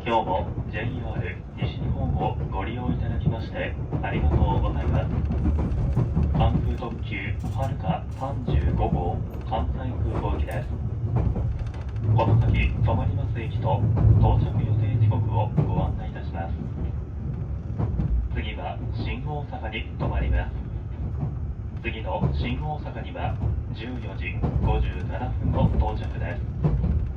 今日も JR 西日本をご利用いただきましてありがとうございます。関空特急はるか35号関西空港行きです。この先止まります駅と到着予定時刻をご案内いたします。次は新大阪に停まります。次の新大阪には14時57分の到着です。